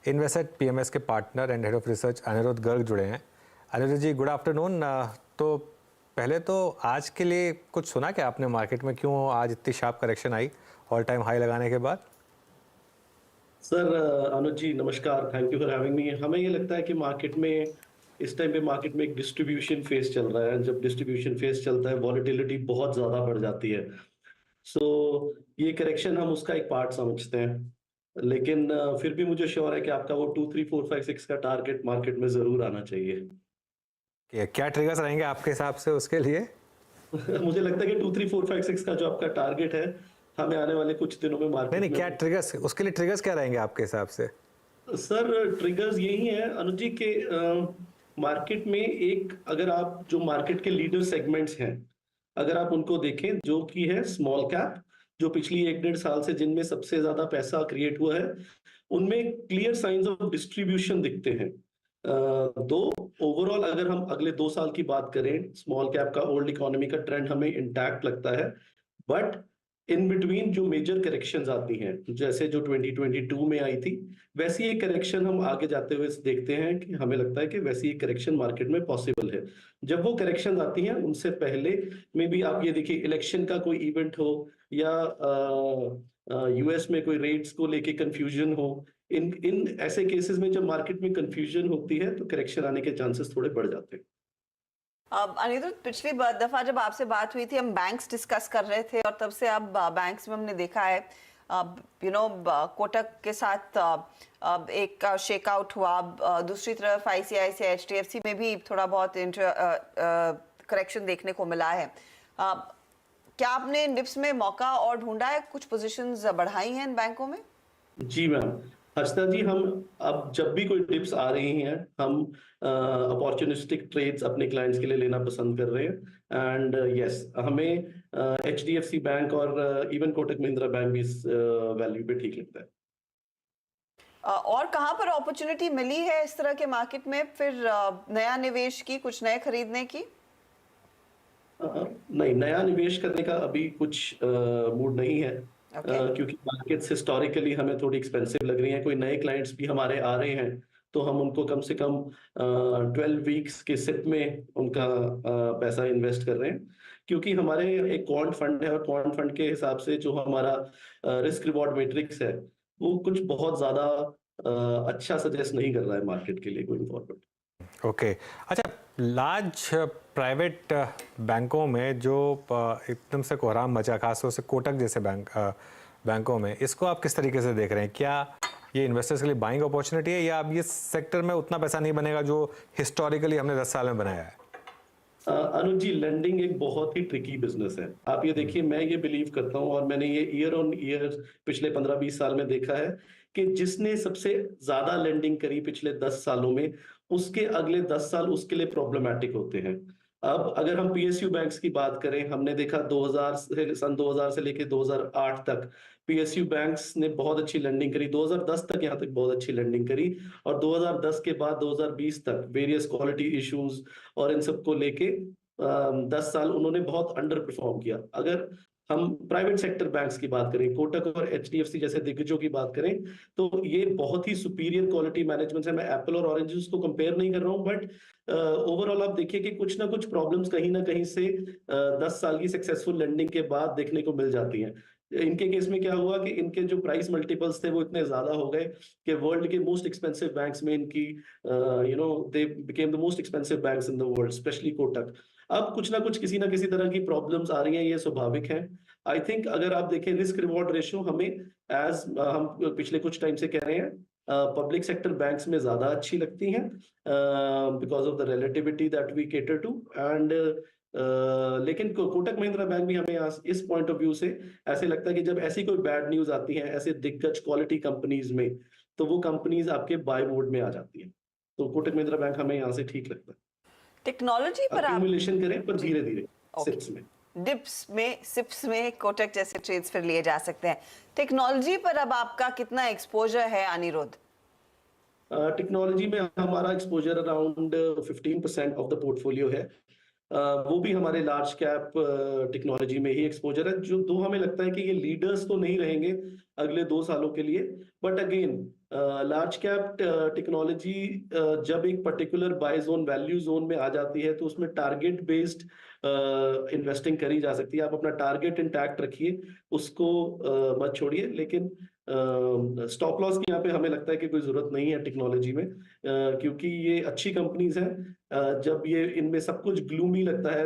Investment PMS के partner and head of research Anirudh Garg जुड़े हैं। Anirudh ji, good afternoon. तो पहले तो आज के लिए कुछ सुना क्या आपने मार्केट में, क्यों आज इतनी शार्प करेक्शन आई ऑल टाइम हाई लगाने के बाद? सर अनुज जी नमस्कार, thank you for having me. हमें ये लगता है कि मार्केट में इस टाइम पे मार्केट में एक डिस्ट्रीब्यूशन फेज चल रहा है। जब डिस्ट्रीब्यूशन फेज चलता है वॉलेटिलिटी बहुत ज्यादा बढ़ जाती है। सो ये करेक्शन हम उसका एक पार्ट समझते हैं, लेकिन फिर भी मुझे श्योर है कि आपका वो 2 3 4 5 6 का टारगेट मार्केट में जरूर आना चाहिए। क्या ट्रिगर्स रहेंगे आपके हिसाब से उसके लिए? मुझे लगता है कि 2 3 4 5 6 का जो आपका टारगेट है, हमें आने वाले कुछ दिनों में नहीं नहीं, मार्केट में। क्या ट्रिगर्स, उसके लिए ट्रिगर्स क्या रहेंगे आपके हिसाब से? सर ट्रिगर्स यही है अनुज जी के मार्केट में एक, अगर आप जो मार्केट के लीडर सेगमेंट्स हैं अगर आप उनको देखें, जो कि है स्मॉल कैप, जो पिछली 1 1.5 साल से जिनमें सबसे ज्यादा पैसा क्रिएट हुआ है, उनमें क्लियर साइंस ऑफ डिस्ट्रीब्यूशन दिखते हैं। दो ओवरऑल अगर हम अगले 2 साल की बात करें, स्मॉल कैप का ओल्ड इकोनॉमी का ट्रेंड हमें इंटैक्ट लगता है। बट इन बिटवीन जो मेजर करेक्शंस आती हैं, जैसे जो 2022 में आई थी, वैसी एक करेक्शन हम आगे जाते हुए देखते हैं कि हमें लगता है कि वैसी एक करेक्शन मार्केट में पॉसिबल है। जब वो करेक्शन आती हैं उनसे पहले में भी आप ये देखिए, इलेक्शन का कोई इवेंट हो या यूएस में कोई रेट्स को लेके कंफ्यूजन हो, इन इन ऐसे केसेस में जब मार्केट में कंफ्यूजन होती है तो करेक्शन आने के चांसेस थोड़े बढ़ जाते हैं। अनिरुद्ध, पिछली दफा जब आपसे बात हुई थी हम बैंक्स डिस्कस कर रहे थे और तब से अब बैंक्स में हमने देखा है कोटक के साथ एक शेकआउट हुआ। दूसरी तरफ आईसीआईसीआई एचडीएफसी में भी थोड़ा बहुत करेक्शन देखने को मिला है। क्या आपने डिप्स में मौका और ढूंढा है, कुछ पोजीशंस बढ़ाई हैं इन बैंकों में? जी मैम, हर्षदा जी, हम अब जब भी कोई डिप्स आ रही हैं हम अपॉर्चुनिस्टिक ट्रेड्स अपने क्लाइंट्स के लिए लेना पसंद कर रहे हैं। एंड यस, हमें एचडीएफसी बैंक और इवन कोटक महिंद्रा बैंक भी इस वैल्यू पे ठीक लगता है। और कहां पर अपॉर्चुनिटी मिली है इस तरह के मार्केट में फिर नया निवेश की, कुछ नए खरीदने की? नहीं, नया निवेश करने का अभी कुछ मूड नहीं है। क्योंकि मार्केट्स हिस्टोरिकली हमें थोड़ी एक्सपेंसिव लग रही हैं। कोई नए क्लाइंट्स भी हमारे आ रहे हैं तो हम उनको कम से कम 12 वीक्स के सिप में उनका पैसा इन्वेस्ट कर रहे हैं। क्योंकि हमारे एक क्वांट फंड है और क्वांट फंड के हिसाब से जो हमारा रिस्क रिवॉर्ड मैट्रिक्स है वो कुछ बहुत ज्यादा अच्छा सजेस्ट नहीं कर रहा है मार्केट के लिए गोइंग फॉरवर्ड। ओके, अच्छा, लार्ज प्राइवेट बैंकों में जो एकदम से कोहराम मचा, खासतौर से कोटक जैसे बैंकों में, इसको आप किस तरीके से देख रहे हैं? क्या ये इन्वेस्टर्स के लिए बाइंग अपॉर्चुनिटी है या अब ये सेक्टर में उतना पैसा नहीं बनेगा जो हिस्टोरिकली हमने 10 साल में बनाया है? अनुज जी, लेंडिंग एक बहुत ही ट्रिकी बिजनेस है। आप ये देखिए, मैं ये बिलीव करता हूँ और मैंने ये ईयर ऑन ईयर पिछले 15 20 साल में देखा है कि जिसने सबसे ज्यादा लेंडिंग करी पिछले 10 सालों में, उसके अगले 10 साल उसके लिए प्रॉब्लमैटिक होते हैं। अब अगर हम पीएसयू बैंक्स की बात करें, हमने देखा 2000 से सन 2000 से लेकर 2008 तक पीएसयू बैंक्स ने बहुत अच्छी लेंडिंग करी। 2010 तक यहाँ तक बहुत अच्छी लेंडिंग करी और 2010 के बाद 2020 तक वेरियस क्वालिटी इश्यूज और इन सब को लेके 10 साल उन्होंने बहुत अंडर परफॉर्म किया। अगर हम प्राइवेट सेक्टर बैंक्स की बात करें, कोटक और एचडीएफसी जैसे दिग्गजों की बात करें, तो ये बहुत ही सुपीरियर क्वालिटी मैनेजमेंट है। मैं एप्पल और ऑरेंजेस को कंपेयर नहीं कर रहा हूं, बट ओवरऑल आप देखिए कि कुछ ना कुछ प्रॉब्लम्स कहीं ना कहीं से 10 साल की सक्सेसफुल लेंडिंग के बाद देखने को मिल जाती हैं। इनके केस में क्या हुआ कि इनके जो प्राइस मल्टीपल्स थे वो इतने ज्यादा हो गए कि वर्ल्ड के मोस्ट एक्सपेंसिव बैंक्स में इनकी they became the most expensive banks in the world, specially Kotak. अब कुछ ना कुछ किसी ना किसी तरह की प्रॉब्लम्स आ रही हैं, ये स्वाभाविक है। आई थिंक अगर आप देखें रिस्क रिवॉर्ड रेशियो, हमें एज हम पिछले कुछ टाइम से कह रहे हैं, पब्लिक सेक्टर बैंक्स में ज्यादा अच्छी लगती हैं because of the relativity that we cater to. And लेकिन कोटक महिंद्रा बैंक भी हमें इस पॉइंट ऑफ व्यू से ऐसे लगता है कि जब ऐसी कोई बैड न्यूज आती है ऐसे दिग्गज क्वालिटी कंपनीज में, तो वो कंपनीज आपके बाय मोड में आ जाती है। तो कोटक महिंद्रा बैंक हमें यहाँ से ठीक लगता है। टेक्नोलॉजी पर आप एक्यूमुलेशन करें पर धीरे धीरे सिप्स में, डिप्स में, सिप्स में कोटक जैसे ट्रेड्स फिर लिए जा सकते हैं। टेक्नोलॉजी पर अब आपका कितना एक्सपोजर है अनिरुद्ध? टेक्नोलॉजी में हमारा exposure around 15% of the portfolio है। वो भी हमारे लार्ज कैप टेक्नोलॉजी में ही एक्सपोजर है, जो दो हमें लगता है कि ये लीडर्स तो नहीं रहेंगे अगले 2 सालों के लिए, but again large cap technology जब एक particular buy zone value zone में आ जाती है तो उसमें टारगेट बेस्ड इन्वेस्टिंग करी जा सकती है। आप अपना टारगेट इंटैक्ट रखिए, उसको मत छोड़िए। लेकिन स्टॉप लॉस की यहाँ पे हमें लगता है कि कोई जरूरत नहीं है टेक्नोलॉजी में, क्योंकि ये अच्छी कंपनीज हैं। जब ये इनमें सब कुछ ग्लूमी लगता है,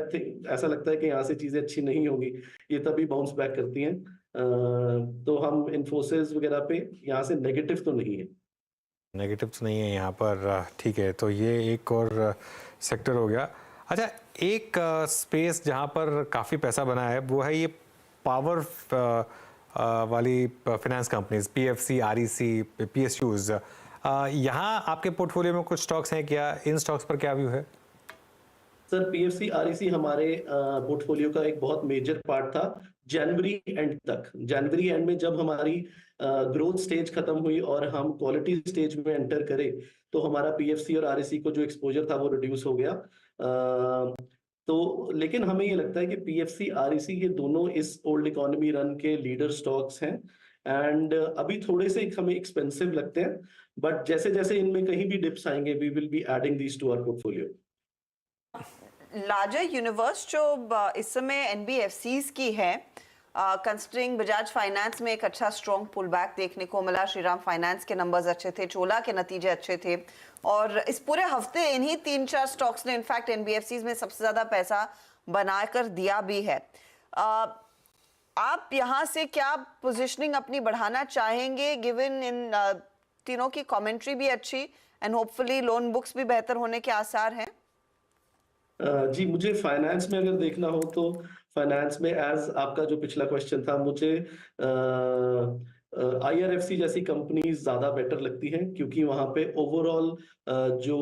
ऐसा लगता है कि यहाँ से चीजें अच्छी नहीं होंगी, ये तभी बाउंस बैक करती हैं। तो हम इन्फोसिस वगैरह पे यहाँ से नेगेटिव तो नहीं है। नेगेटिव्स नहीं है यहाँ पर, ठीक है। तो ये एक और सेक्टर हो गया। अच्छा, एक स्पेस जहाँ पर काफ़ी पैसा बना है वो है ये पावर वाली finance companies, PFC, REC, PSUs. यहाँ आपके पोर्टफोलियो में कुछ स्टॉक्स हैं क्या? इन स्टॉक्स पर क्या व्यू है? सर, पीएफसी आरईसी हमारे पोर्टफोलियो का एक बहुत मेजर पार्ट था जनवरी एंड तक। जनवरी एंड में जब हमारी ग्रोथ स्टेज खत्म हुई और हम क्वालिटी स्टेज में एंटर करे, तो हमारा पीएफसी और आरईसी को जो एक्सपोजर था वो रिड्यूस हो गया। तो लेकिन हमें ये लगता है कि पीएफसी आरईसी ये दोनों इस ओल्ड इकोनॉमी रन के लीडर स्टॉक्स हैं। एंड अभी थोड़े से हमें एक्सपेंसिव लगते हैं, बट जैसे जैसे इनमें कहीं भी डिप्स आएंगे we will be adding these to our portfolio. Larger universe जो इस समय एनबीएफसीज की है, कंसिडरिंग बजाज फाइनेंस में एक अच्छा स्ट्रॉन्ग पुल बैक देखने को मिला, श्रीराम फाइनेंस के नंबर्स अच्छे थे, चोला के नतीजे अच्छे थे, और इस पूरे हफ्ते इन्हीं 3-4 स्टॉक्स ने इनफैक्ट एनबीएफसीज में सबसे ज्यादा पैसा बनाकर दिया भी है। आप यहाँ से क्या पोजिशनिंग अपनी बढ़ाना चाहेंगे, गिवन इन तीनों की कमेंट्री भी अच्छी एंड होपफुली लोन बुक्स भी बेहतर होने के आसार हैं? जी, मुझे फाइनेंस में अगर देखना हो तो फाइनेंस में, एज आपका जो पिछला क्वेश्चन था, मुझे आईआरएफसी जैसी कंपनीज ज्यादा बेटर लगती हैं, क्योंकि वहां पे ओवरऑल जो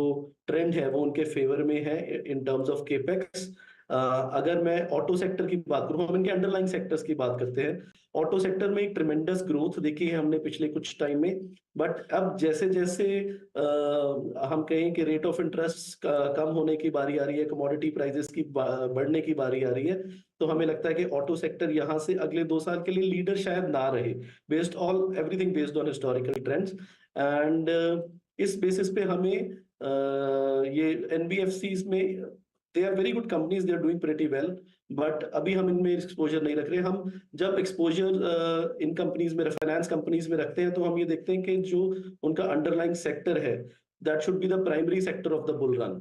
ट्रेंड है वो उनके फेवर में है इन टर्म्स ऑफ केपेक्स। अगर मैं ऑटो सेक्टर की बात करूं, हम इनके अंडरलाइंग सेक्टर्स की बात करते हैं। ऑटो सेक्टर में एक ट्रिमेंडस ग्रोथ देखी है हमने पिछले कुछ टाइम में, बट अब जैसे जैसे हम कहें कि रेट ऑफ इंटरेस्ट कम होने की बारी आ रही है, कमोडिटी प्राइसेस की बढ़ने की बारी आ रही है, तो हमें लगता है कि ऑटो सेक्टर यहाँ से अगले 2 साल के लिए लीडर शायद ना रहे, based all everything based on historical trends. And इस बेसिस पे हमें ये एनबीएफसीज में they are very good companies, they are doing pretty well, but अभी हम इनमें एक्सपोजर नहीं रख रहे। हम जब एक्सपोजर इन कंपनीज में, फाइनेंस कंपनीज में रखते हैं, तो हम ये देखते हैं कि जो उनका अंडरलाइंग सेक्टर है that should be the primary sector of the bull run.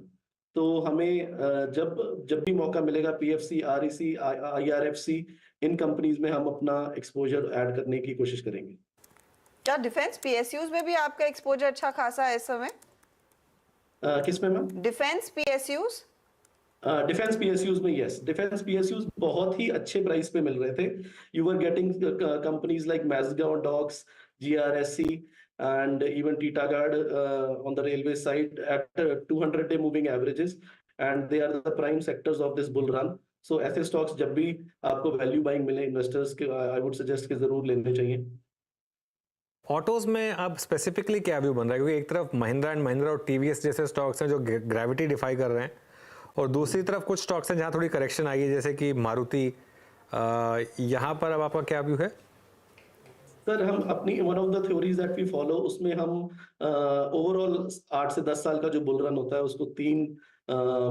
तो हमें जब भी मौका मिलेगा पीएफसी, आरईसी, आईआरएफसी, इन कंपनीज में हम अपना एक्सपोजर ऐड करने की कोशिश करेंगे। क्या डिफेंस पीएसयूज में भी आपका एक्सपोजर अच्छा खासा है इस समय? किस में ma'am? Defence PSUs? Defence PSUs में, यस, डिफेंस पीएसयूज बहुत ही अच्छे प्राइस पे मिल रहे थे। You were getting companies like Mazagon docks, GRSC and even Titagarh on the railway side at 200-day moving averages, and they are the prime sectors of this bull run. So ऐसे stocks जब भी आपको value buying मिले investors के, I would suggest कि जरूर लेने चाहिए। ऑटोज में अब स्पेसिफिकली क्या व्यू बन रहा है? क्योंकि एक तरफ महिंद्रा एंड महिंद्रा और टीवीएस जैसे स्टॉक्स हैं जो ग्रेविटी डिफाई कर रहे हैं, और दूसरी तरफ कुछ स्टॉक्स हैं जहां थोड़ी करेक्शन आई है, जैसे कि मारुति। यहाँ पर अब आपका क्या व्यू है? सर, हम अपनी one of the theories that we follow, उसमें हम ओवरऑल 8 से 10 साल का जो बुल रन होता है उसको 3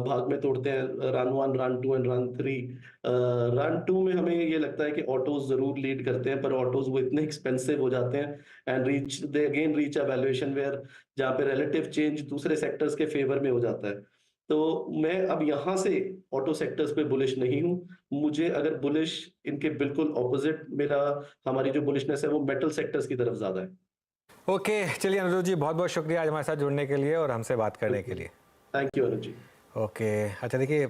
भाग में तोड़ते हैं, run 1, run 2 and run 3। Run 2 में हमें ये लगता है कि ऑटोज जरूर लीड करते हैं, पर ऑटोज वो इतने एक्सपेंसिव हो जाते हैं and they again reach a valuation where जहाँ पे रिलेटिव चेंज दूसरे सेक्टर्स के फेवर में हो जाता है। तो मैं अब यहाँ से ऑटो सेक्टर्स पे बुलिश नहीं हूँ। मुझे अगर बुलिश, इनके बिल्कुल ऑपोजिट, हमारी जो बुलिशनेस है वो मेटल सेक्टर्स की तरफ ज्यादा है। ओके, चलिए अनुज जी, बहुत बहुत शुक्रिया आज हमारे साथ जुड़ने के लिए और हमसे बात करने के लिए। Thank you Anuj ji. Okay, अच्छा देखिए,